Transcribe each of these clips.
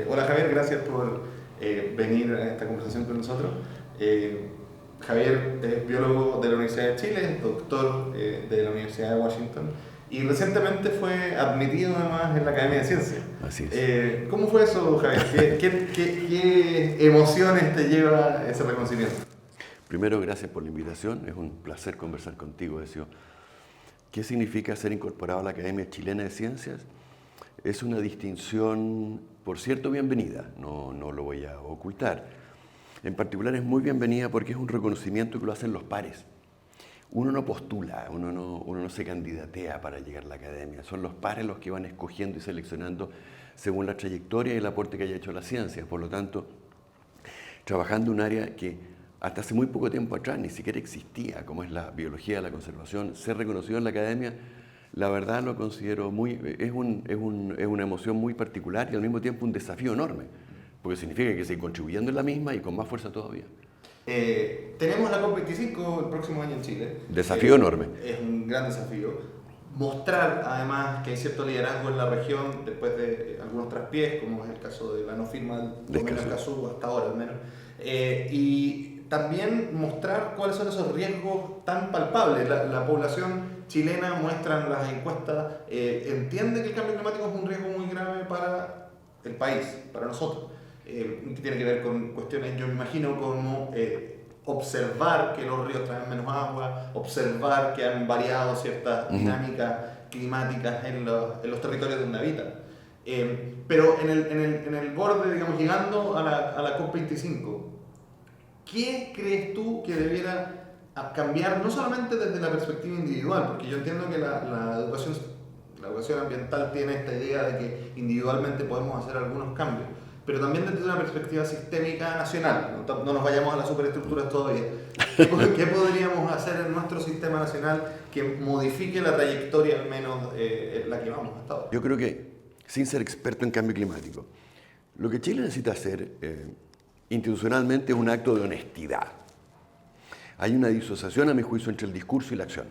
Hola Javier, gracias por venir a esta conversación con nosotros. Javier es biólogo de la Universidad de Chile, es doctor de la Universidad de Washington y recientemente fue admitido además en la Academia de Ciencias. Así es. ¿Cómo fue eso, Javier? ¿Qué emociones te lleva ese reconocimiento? Primero, gracias por la invitación. Es un placer conversar contigo, Decio. ¿Qué significa ser incorporado a la Academia Chilena de Ciencias? Es una distinción, por cierto, bienvenida, no lo voy a ocultar. En particular es muy bienvenida porque es un reconocimiento que lo hacen los pares. Uno no postula, uno no se candidatea para llegar a la academia. Son los pares los que van escogiendo y seleccionando según la trayectoria y el aporte que haya hecho la ciencia. Por lo tanto, trabajando en un área que hasta hace muy poco tiempo atrás ni siquiera existía, como es la biología de la conservación, ser reconocido en la academia, la verdad lo considero es una emoción muy particular y al mismo tiempo un desafío enorme, porque significa que estoy contribuyendo en la misma y con más fuerza todavía. Tenemos la COP25 el próximo año en Chile. Desafío enorme. Es un gran desafío. Mostrar además que hay cierto liderazgo en la región después de algunos traspiés, como es el caso de la no firma del Escazú hasta ahora al menos. Y también mostrar cuáles son esos riesgos tan palpables. La población chilena, muestran las encuestas, entiende que el cambio climático es un riesgo muy grave para el país, para nosotros. Que tiene que ver con cuestiones, yo me imagino, como observar que los ríos traen menos agua, observar que han variado ciertas dinámicas climáticas en los territorios donde habitan. Pero en el borde, digamos, llegando a la COP25, ¿qué crees tú que debiera cambiar, no solamente desde la perspectiva individual? Porque yo entiendo que la educación ambiental tiene esta idea de que individualmente podemos hacer algunos cambios, pero también desde una perspectiva sistémica nacional. No nos vayamos a las superestructuras todavía. ¿Qué podríamos hacer en nuestro sistema nacional que modifique la trayectoria, al menos en la que vamos hasta ahora? Yo creo que, sin ser experto en cambio climático, lo que Chile necesita hacer institucionalmente es un acto de honestidad. Hay una disociación, a mi juicio, entre el discurso y la acción.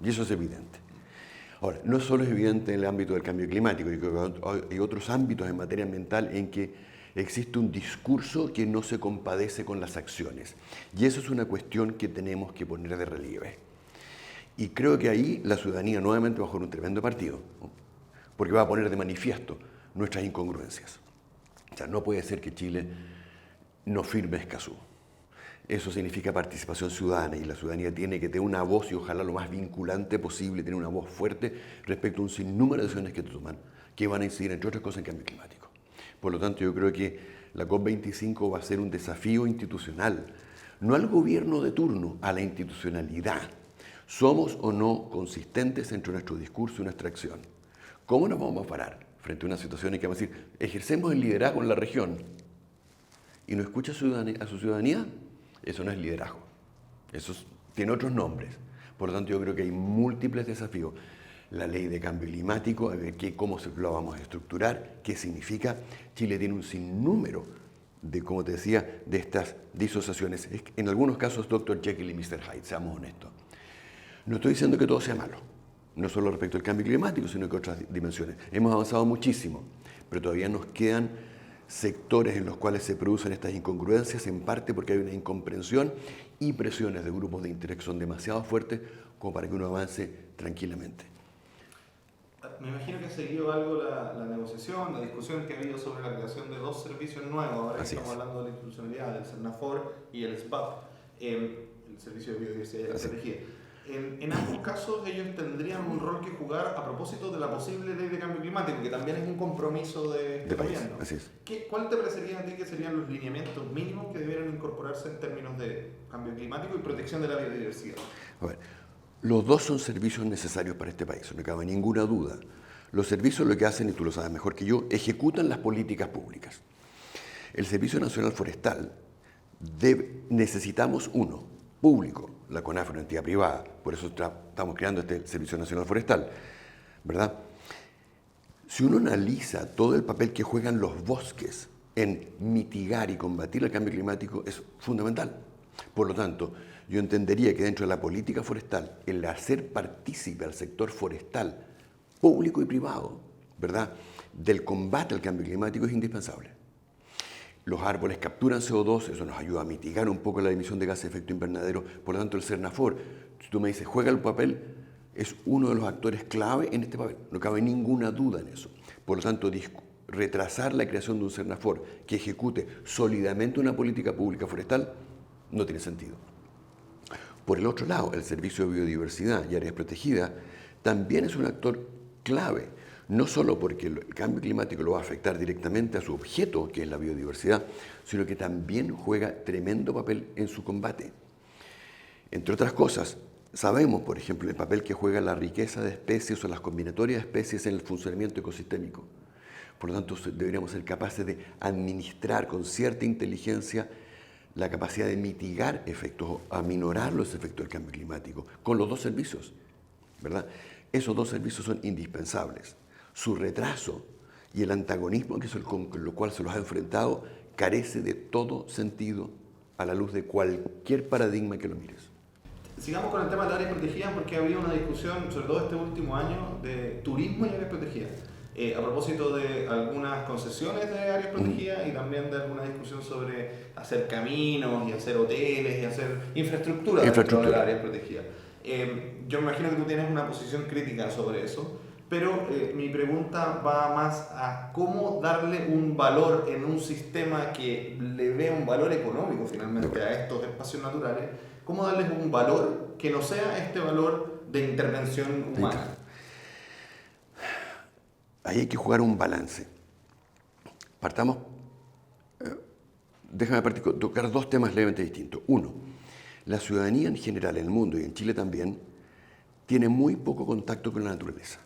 Y eso es evidente. Ahora, no solo es evidente en el ámbito del cambio climático, hay otros ámbitos en materia ambiental en que existe un discurso que no se compadece con las acciones. Y eso es una cuestión que tenemos que poner de relieve. Y creo que ahí la ciudadanía nuevamente va a jugar un tremendo partido, ¿no? Porque va a poner de manifiesto nuestras incongruencias. O sea, no puede ser que Chile no firme Escazú. Eso significa participación ciudadana y la ciudadanía tiene que tener una voz y ojalá lo más vinculante posible, tener una voz fuerte respecto a un sinnúmero de decisiones que se toman que van a incidir, entre otras cosas, en cambio climático. Por lo tanto, yo creo que la COP25 va a ser un desafío institucional, no al gobierno de turno, a la institucionalidad. ¿Somos o no consistentes entre nuestro discurso y nuestra acción? ¿Cómo nos vamos a parar frente a una situación en que vamos a decir, ejercemos el liderazgo en la región y no escucha a su ciudadanía? Eso no es liderazgo, eso tiene otros nombres. Por lo tanto, yo creo que hay múltiples desafíos. La ley de cambio climático, a ver cómo lo vamos a estructurar, qué significa. Chile tiene un sinnúmero de, como te decía, de estas disociaciones. En algunos casos, Dr. Jekyll y Mr. Hyde, seamos honestos. No estoy diciendo que todo sea malo, no solo respecto al cambio climático, sino que otras dimensiones. Hemos avanzado muchísimo, pero todavía nos quedan sectores en los cuales se producen estas incongruencias, en parte porque hay una incomprensión y presiones de grupos de interés que son demasiado fuertes como para que uno avance tranquilamente. Me imagino que ha seguido algo la negociación, la discusión que ha habido sobre la creación de dos servicios nuevos, ahora que estamos hablando de la institucionalidad, el CERNAFOR y el SBAP, el Servicio de Biodiversidad y la Estrategia. En ambos casos ellos tendrían un rol que jugar a propósito de la posible ley de cambio climático, que también es un compromiso de gobierno. Así es. ¿Cuál te parecería a ti que serían los lineamientos mínimos que debieran incorporarse en términos de cambio climático y protección de la biodiversidad? A ver, los dos son servicios necesarios para este país, no cabe ninguna duda. Los servicios lo que hacen, y tú lo sabes mejor que yo, ejecutan las políticas públicas. El Servicio Nacional Forestal necesitamos uno, público, la CONAF, una entidad privada, por eso estamos creando este Servicio Nacional Forestal, ¿verdad? Si uno analiza todo el papel que juegan los bosques en mitigar y combatir el cambio climático, es fundamental. Por lo tanto, yo entendería que dentro de la política forestal, el hacer partícipe al sector forestal, público y privado, ¿verdad?, del combate al cambio climático es indispensable. Los árboles capturan CO2, eso nos ayuda a mitigar un poco la emisión de gases de efecto invernadero. Por lo tanto, el Cernafor, si tú me dices, juega el papel, es uno de los actores clave en este papel. No cabe ninguna duda en eso. Por lo tanto, retrasar la creación de un Cernafor que ejecute sólidamente una política pública forestal no tiene sentido. Por el otro lado, el Servicio de Biodiversidad y Áreas Protegidas también es un actor clave, no solo porque el cambio climático lo va a afectar directamente a su objeto, que es la biodiversidad, sino que también juega tremendo papel en su combate. Entre otras cosas, sabemos, por ejemplo, el papel que juega la riqueza de especies o las combinatorias de especies en el funcionamiento ecosistémico. Por lo tanto, deberíamos ser capaces de administrar con cierta inteligencia la capacidad de mitigar efectos o aminorar los efectos del cambio climático con los dos servicios, ¿verdad? Esos dos servicios son indispensables. Su retraso y el antagonismo con lo cual se los ha enfrentado carece de todo sentido a la luz de cualquier paradigma que lo mires. Sigamos con el tema de áreas protegidas porque había una discusión, sobre todo este último año, de turismo y áreas protegidas. A propósito de algunas concesiones de áreas protegidas y también de alguna discusión sobre hacer caminos y hacer hoteles y hacer infraestructura dentro de las áreas protegidas. Yo me imagino que tú tienes una posición crítica sobre eso, pero mi pregunta va más a cómo darle un valor en un sistema que le vea un valor económico finalmente a estos espacios naturales, cómo darles un valor que no sea este valor de intervención humana. Ahí hay que jugar un balance. Partamos, déjame tocar dos temas levemente distintos. Uno, la ciudadanía en general, en el mundo y en Chile también, tiene muy poco contacto con la naturaleza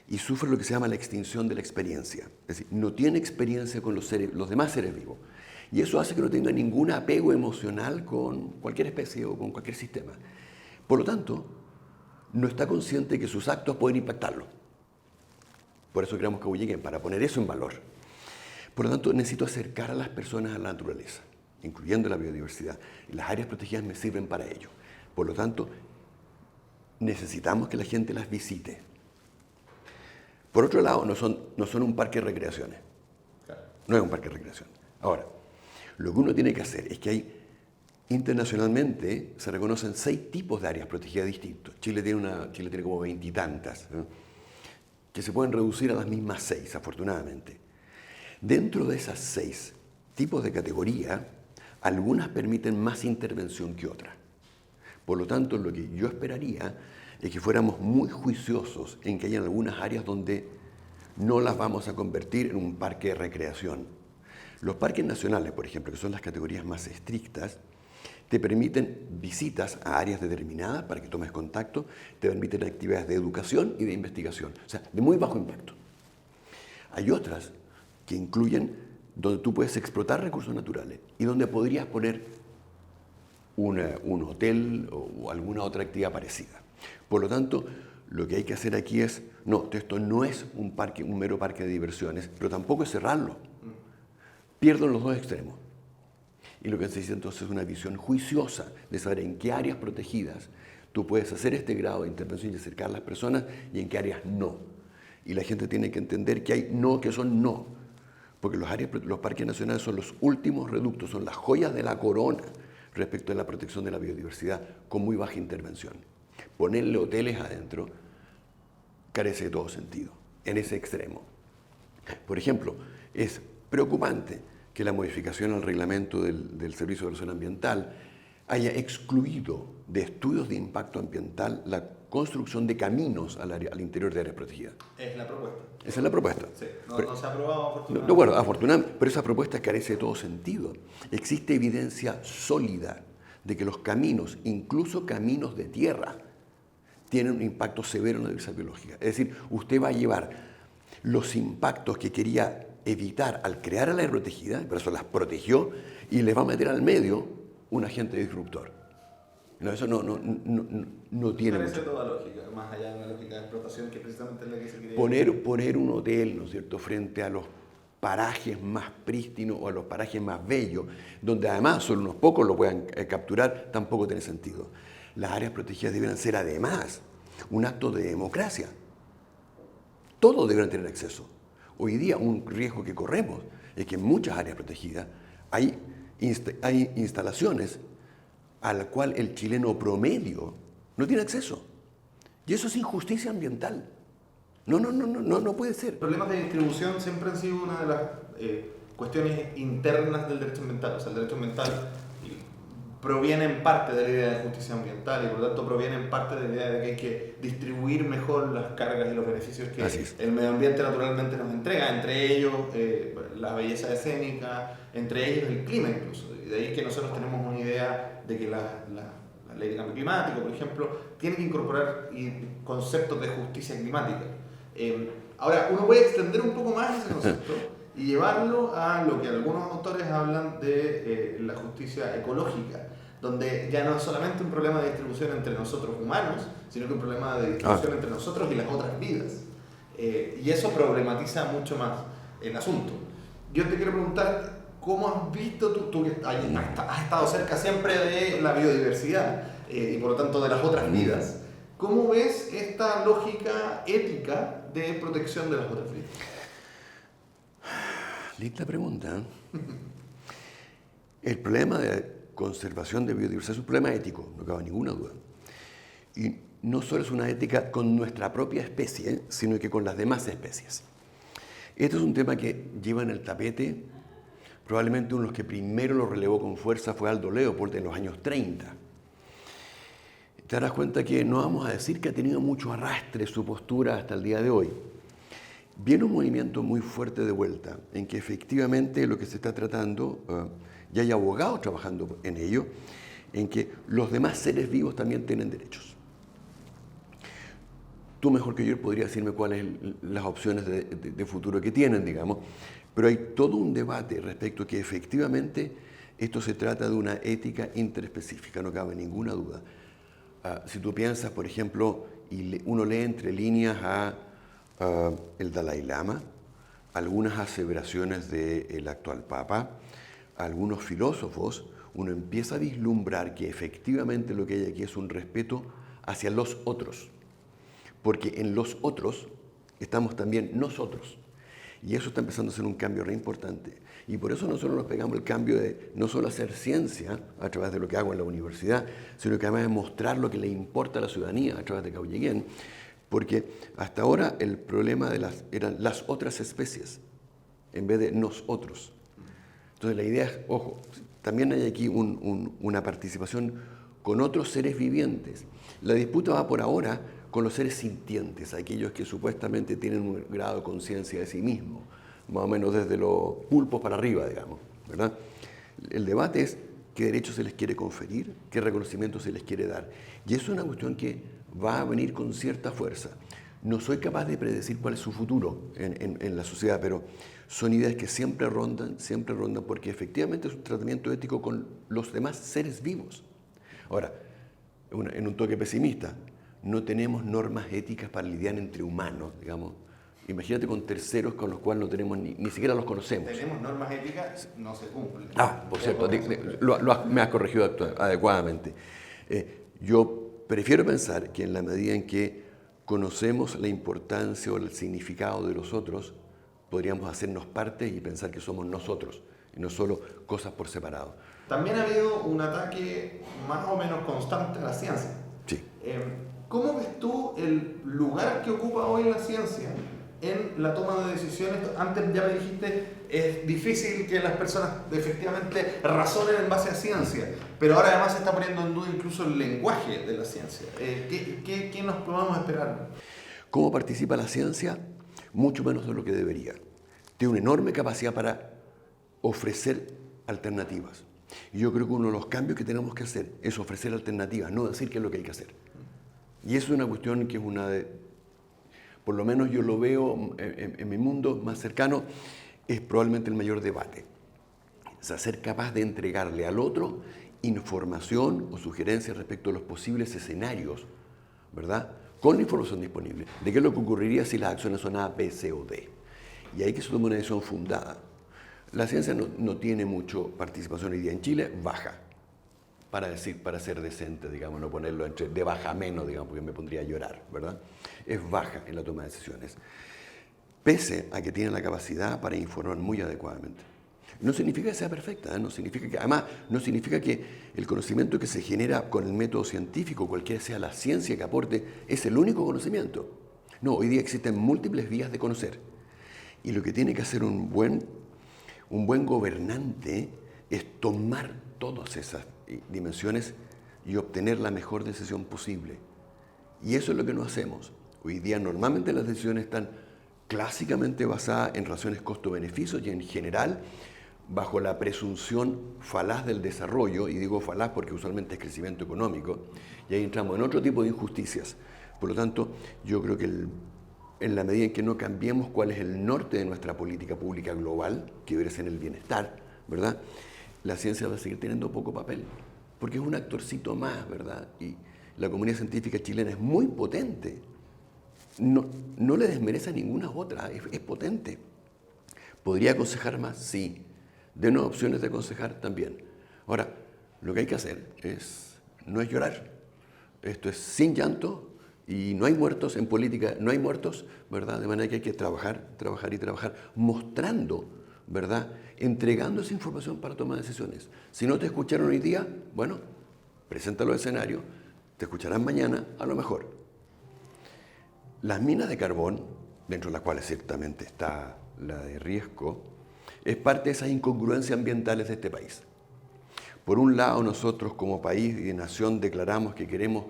y sufre lo que se llama la extinción de la experiencia. Es decir, no tiene experiencia con los demás seres vivos. Y eso hace que no tenga ningún apego emocional con cualquier especie o con cualquier sistema. Por lo tanto, no está consciente que sus actos pueden impactarlo. Por eso creamos Cahuyeguen, para poner eso en valor. Por lo tanto, necesito acercar a las personas a la naturaleza, incluyendo la biodiversidad. Y las áreas protegidas me sirven para ello. Por lo tanto, necesitamos que la gente las visite. Por otro lado, no son un parque de recreaciones. No es un parque de recreación. Ahora, lo que uno tiene que hacer es que internacionalmente se reconocen 6 tipos de áreas protegidas distintos. Chile tiene como 20 y tantas, ¿no?, que se pueden reducir a las mismas 6, afortunadamente. Dentro de esas 6 tipos de categoría, algunas permiten más intervención que otras. Por lo tanto, lo que yo esperaría es que fuéramos muy juiciosos en que haya algunas áreas donde no las vamos a convertir en un parque de recreación. Los parques nacionales, por ejemplo, que son las categorías más estrictas, te permiten visitas a áreas determinadas para que tomes contacto, te permiten actividades de educación y de investigación, o sea, de muy bajo impacto. Hay otras que incluyen donde tú puedes explotar recursos naturales y donde podrías poner un hotel o alguna otra actividad parecida. Por lo tanto, lo que hay que hacer aquí es, no, esto no es un mero parque de diversiones, pero tampoco es cerrarlo. Pierdo en los dos extremos. Y lo que se dice entonces es una visión juiciosa de saber en qué áreas protegidas tú puedes hacer este grado de intervención y acercar a las personas y en qué áreas no. Y la gente tiene que entender que hay no que son no. Porque los parques nacionales son los últimos reductos, son las joyas de la corona respecto a la protección de la biodiversidad con muy baja intervención. Ponerle hoteles adentro carece de todo sentido, en ese extremo. Por ejemplo, es preocupante que la modificación al reglamento del Servicio de Evaluación Ambiental haya excluido de estudios de impacto ambiental la construcción de caminos al interior de áreas protegidas. Es la propuesta. Esa es la propuesta. Sí, no se ha aprobado afortunadamente. No, bueno, afortunadamente, pero esa propuesta carece de todo sentido. Existe evidencia sólida de que los caminos, incluso caminos de tierra, tienen un impacto severo en la diversidad biológica. Es decir, usted va a llevar los impactos que quería evitar al crear a la área protegida, por eso las protegió, y les va a meter al medio un agente disruptor. No, eso no tiene parece toda lógica, más allá de una lógica de explotación que precisamente es la que se quería... Poner un hotel, ¿no es cierto?, frente a los parajes más prístinos o a los parajes más bellos, donde además solo unos pocos lo puedan capturar, tampoco tiene sentido. Las áreas protegidas deben ser además un acto de democracia. Todos deben tener acceso. Hoy día un riesgo que corremos es que en muchas áreas protegidas hay instalaciones a las cuales el chileno promedio no tiene acceso. Y eso es injusticia ambiental. No puede ser. Problemas de distribución siempre han sido una de las cuestiones internas del derecho ambiental. O sea, el derecho ambiental proviene en parte de la idea de justicia ambiental y por lo tanto proviene en parte de la idea de que hay que distribuir mejor las cargas y los beneficios que el medio ambiente naturalmente nos entrega, entre ellos la belleza escénica, entre ellos el clima incluso. Y de ahí que nosotros tenemos una idea de que la ley de cambio climático, por ejemplo, tiene que incorporar conceptos de justicia climática. Ahora, uno puede extender un poco más ese concepto y llevarlo a lo que algunos autores hablan de la justicia ecológica, donde ya no es solamente un problema de distribución entre nosotros humanos, sino que un problema de distribución entre nosotros y las otras vidas. Y eso problematiza mucho más el asunto. Yo te quiero preguntar, ¿cómo has visto tú que has estado cerca siempre de la biodiversidad y por lo tanto de las otras vidas? ¿Cómo ves esta lógica ética de protección de las otras vidas? Linda pregunta. El problema de conservación de biodiversidad es un problema ético, no cabe ninguna duda. Y no solo es una ética con nuestra propia especie, sino que con las demás especies. Este es un tema que lleva en el tapete, probablemente uno de los que primero lo relevó con fuerza fue Aldo Leopold en los años 30. Te darás cuenta que no vamos a decir que ha tenido mucho arrastre su postura hasta el día de hoy. Viene un movimiento muy fuerte de vuelta, en que efectivamente lo que se está tratando, y hay abogados trabajando en ello, en que los demás seres vivos también tienen derechos. Tú mejor que yo podrías decirme cuáles son las opciones de futuro que tienen, digamos, pero hay todo un debate respecto a que efectivamente esto se trata de una ética interespecífica, no cabe ninguna duda. Si tú piensas, por ejemplo, y uno lee entre líneas a el Dalai Lama, algunas aseveraciones del actual Papa, algunos filósofos, uno empieza a vislumbrar que efectivamente lo que hay aquí es un respeto hacia los otros, porque en los otros estamos también nosotros, y eso está empezando a ser un cambio re importante. Y por eso nosotros nos pegamos el cambio de no solo hacer ciencia a través de lo que hago en la universidad, sino que además de mostrar lo que le importa a la ciudadanía a través de Cauyeguén, porque hasta ahora el problema eran las otras especies, en vez de nosotros. Entonces la idea es, ojo, también hay aquí una participación con otros seres vivientes. La disputa va por ahora con los seres sintientes, aquellos que supuestamente tienen un grado de conciencia de sí mismos, más o menos desde los pulpos para arriba, digamos, ¿verdad? El debate es qué derechos se les quiere conferir, qué reconocimiento se les quiere dar. Y eso es una cuestión que va a venir con cierta fuerza. No soy capaz de predecir cuál es su futuro en la sociedad, pero son ideas que siempre rondan, porque efectivamente es un tratamiento ético con los demás seres vivos. Ahora, en un toque pesimista, no tenemos normas éticas para lidiar entre humanos, digamos. Imagínate con terceros con los cuales no tenemos ni siquiera los conocemos. Tenemos normas éticas, no se cumplen. Por cierto, me has corregido adecuadamente. Yo prefiero pensar que en la medida en que conocemos la importancia o el significado de los otros, podríamos hacernos parte y pensar que somos nosotros, y no solo cosas por separado. También ha habido un ataque más o menos constante a la ciencia. Sí. ¿Cómo ves tú el lugar que ocupa hoy la ciencia en la toma de decisiones? Antes ya me dijiste, es difícil que las personas efectivamente razonen en base a ciencia, pero ahora además se está poniendo en duda incluso el lenguaje de la ciencia. ¿Qué nos podemos esperar? ¿Cómo participa la ciencia? Mucho menos de lo que debería. Tiene una enorme capacidad para ofrecer alternativas. Y yo creo que uno de los cambios que tenemos que hacer es ofrecer alternativas, no decir qué es lo que hay que hacer. Y eso es una cuestión que es por lo menos yo lo veo en mi mundo más cercano, es probablemente el mayor debate. O sea, ser capaz de entregarle al otro información o sugerencias respecto a los posibles escenarios, ¿verdad? Con la información disponible, de qué es lo que ocurriría si las acciones son A, B, C o D. Y ahí que se toma una decisión fundada. La ciencia no tiene mucha participación hoy día en Chile, baja. Para ser decente, digamos, no ponerlo de baja a menos, digamos, porque me pondría a llorar, ¿verdad? Es baja en la toma de decisiones. pese a que tiene la capacidad para informar muy adecuadamente. No significa que sea perfecta, no significa que, además, no significa que el conocimiento que se genera con el método científico, cualquiera sea la ciencia que aporte, es el único conocimiento. No, hoy día existen múltiples vías de conocer. Y lo que tiene que hacer un buen gobernante es tomar todas esas dimensiones y obtener la mejor decisión posible. Y eso es lo que no hacemos. Hoy día normalmente las decisiones están clásicamente basadas en relaciones costo-beneficio y en general bajo la presunción falaz del desarrollo, y digo falaz porque usualmente es crecimiento económico, y ahí entramos en otro tipo de injusticias. Por lo tanto, yo creo que en la medida en que no cambiemos cuál es el norte de nuestra política pública global, que debería ser el bienestar, ¿verdad?, la ciencia va a seguir teniendo poco papel, porque es un actorcito más, ¿verdad? Y la comunidad científica chilena es muy potente. No le desmerece a ninguna otra, es potente. ¿Podría aconsejar más? Sí. Denos opciones de aconsejar también. Ahora, lo que hay que hacer no es llorar. Esto es sin llanto y no hay muertos en política, no hay muertos, ¿verdad? De manera que hay que trabajar, mostrando, ¿verdad? Entregando esa información para tomar decisiones. Si no te escucharon hoy día, bueno, presenta los escenarios, te escucharán mañana, a lo mejor. Las minas de carbón, dentro de las cuales ciertamente está la de Riesco, es parte de esas incongruencias ambientales de este país. Por un lado, nosotros como país y nación declaramos que queremos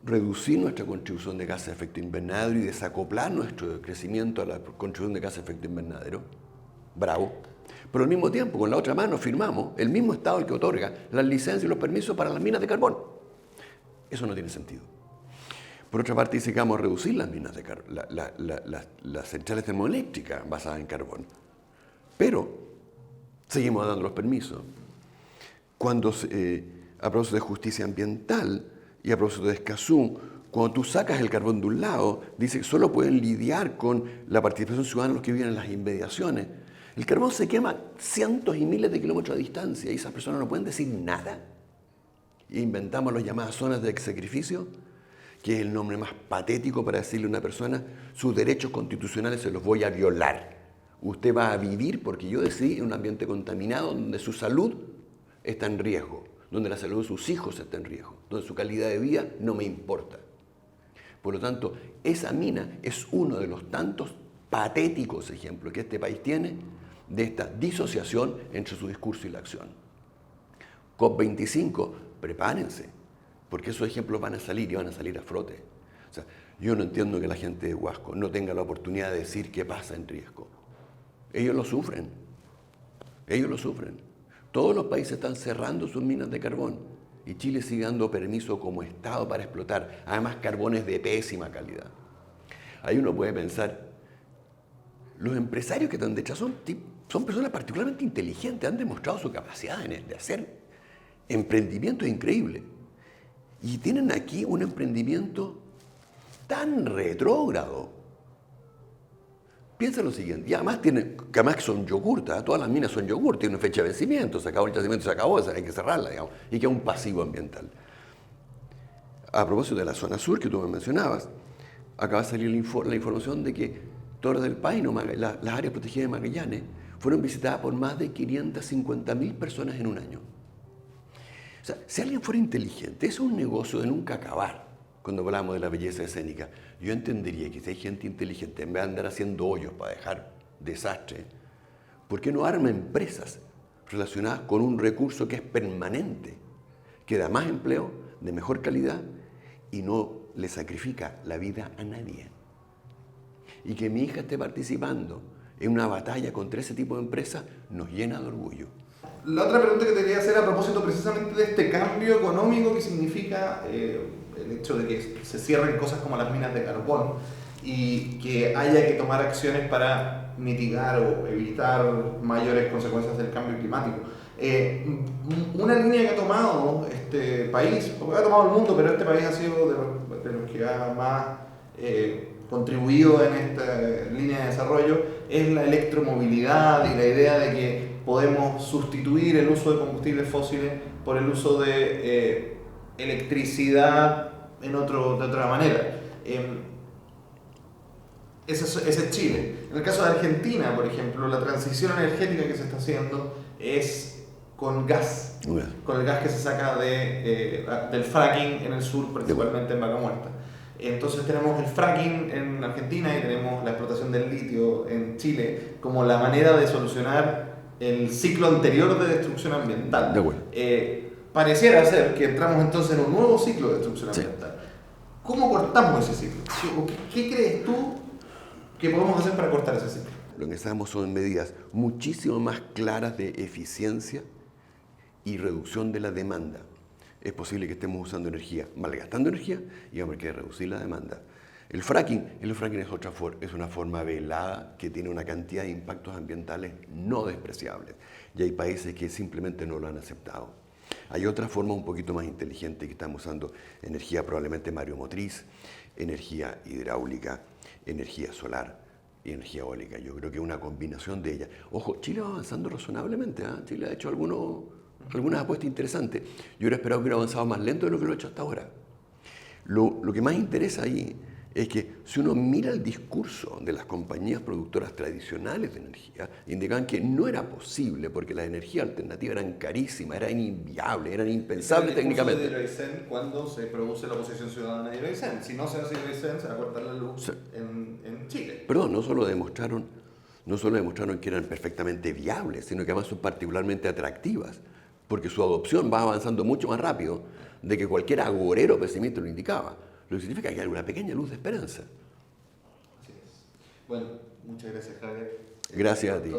reducir nuestra contribución de gases de efecto invernadero y desacoplar nuestro crecimiento a la contribución de gases de efecto invernadero. Bravo. Pero al mismo tiempo, con la otra mano, firmamos el mismo Estado el que otorga las licencias y los permisos para las minas de carbón. Eso no tiene sentido. Por otra parte, dice que vamos a reducir las minas de carbón, las centrales termoeléctricas basadas en carbón. Pero seguimos dando los permisos. Cuando a propósito de justicia ambiental y a propósito de Escazú, cuando tú sacas el carbón de un lado, dice que solo pueden lidiar con la participación ciudadana los que viven en las inmediaciones. El carbón se quema cientos y miles de kilómetros de distancia y esas personas no pueden decir nada. E inventamos las llamadas zonas de sacrificio, que es el nombre más patético para decirle a una persona, sus derechos constitucionales se los voy a violar. Usted va a vivir porque yo decidí en un ambiente contaminado donde su salud está en riesgo, donde la salud de sus hijos está en riesgo, donde su calidad de vida no me importa. Por lo tanto, esa mina es uno de los tantos patéticos ejemplos que este país tiene de esta disociación entre su discurso y la acción. COP25, prepárense, porque esos ejemplos van a salir y van a salir a flote. O sea, yo no entiendo que la gente de Huasco no tenga la oportunidad de decir qué pasa en Riesco. Ellos lo sufren. Ellos lo sufren. Todos los países están cerrando sus minas de carbón y Chile sigue dando permiso como Estado para explotar, además carbones de pésima calidad. Ahí uno puede pensar, los empresarios que están detrás son personas particularmente inteligentes, han demostrado su capacidad de hacer emprendimientos increíbles. Y tienen aquí un emprendimiento tan retrógrado. Piensa lo siguiente, y además son yogur, todas las minas son yogur, tienen una fecha de vencimiento, se acabó el yacimiento, se acabó, hay que cerrarla, digamos, y queda un pasivo ambiental. A propósito de la zona sur que tú me mencionabas, acaba de salir la información de que Torres del Paine, las áreas protegidas de Magallanes, fueron visitadas por más de 550.000 personas en un año. O sea, si alguien fuera inteligente, eso es un negocio de nunca acabar. Cuando hablamos de la belleza escénica, yo entendería que si hay gente inteligente, en vez de andar haciendo hoyos para dejar desastre, ¿por qué no arma empresas relacionadas con un recurso que es permanente, que da más empleo, de mejor calidad y no le sacrifica la vida a nadie? Y que mi hija esté participando en una batalla contra ese tipo de empresas nos llena de orgullo. La otra pregunta que te quería hacer a propósito precisamente de este cambio económico que significa el hecho de que se cierren cosas como las minas de carbón y que haya que tomar acciones para mitigar o evitar mayores consecuencias del cambio climático. Una línea que ha tomado este país, porque ha tomado el mundo, pero este país ha sido de los que ha más contribuido en esta línea de desarrollo, es la electromovilidad y la idea de que podemos sustituir el uso de combustibles fósiles por el uso de electricidad de otra manera. ese es Chile. En el caso de Argentina, por ejemplo, la transición energética que se está haciendo es con gas, con el gas que se saca del fracking en el sur, principalmente en Vaca Muerta. Entonces tenemos el fracking en Argentina y tenemos la explotación del litio en Chile como la manera de solucionar el ciclo anterior de destrucción ambiental. Pareciera ser que entramos entonces en un nuevo ciclo de destrucción ambiental. ¿Cómo cortamos ese ciclo? ¿Qué crees tú que podemos hacer para cortar ese ciclo? Lo que necesitamos son medidas muchísimo más claras de eficiencia y reducción de la demanda. Es posible que estemos usando energía, malgastando energía, y vamos a tener que reducir la demanda. El fracking es una forma velada que tiene una cantidad de impactos ambientales no despreciables. Y hay países que simplemente no lo han aceptado. Hay otra forma un poquito más inteligente que estamos usando: energía probablemente mareomotriz, energía hidráulica, energía solar y energía eólica. Yo creo que es una combinación de ellas. Ojo, Chile va avanzando razonablemente, ¿eh? Chile ha hecho algunas apuestas interesantes. Yo hubiera esperado que hubiera avanzado más lento de lo que lo ha hecho hasta ahora. Lo que más interesa ahí es que si uno mira el discurso de las compañías productoras tradicionales de energía, indican que no era posible porque las energías alternativas eran carísimas, eran inviables, eran impensables técnicamente. El discurso de Hidroaicén cuando se produce la oposición ciudadana de Hidroaicén. Si no se hace Hidroaicén, se va a cortar la luz en Chile. Perdón, no solo demostraron que eran perfectamente viables, sino que además son particularmente atractivas, porque su adopción va avanzando mucho más rápido de que cualquier agorero pesimista lo indicaba. Lo que significa que hay una pequeña luz de esperanza. Así es. Bueno, muchas gracias, Javier. Gracias a ti.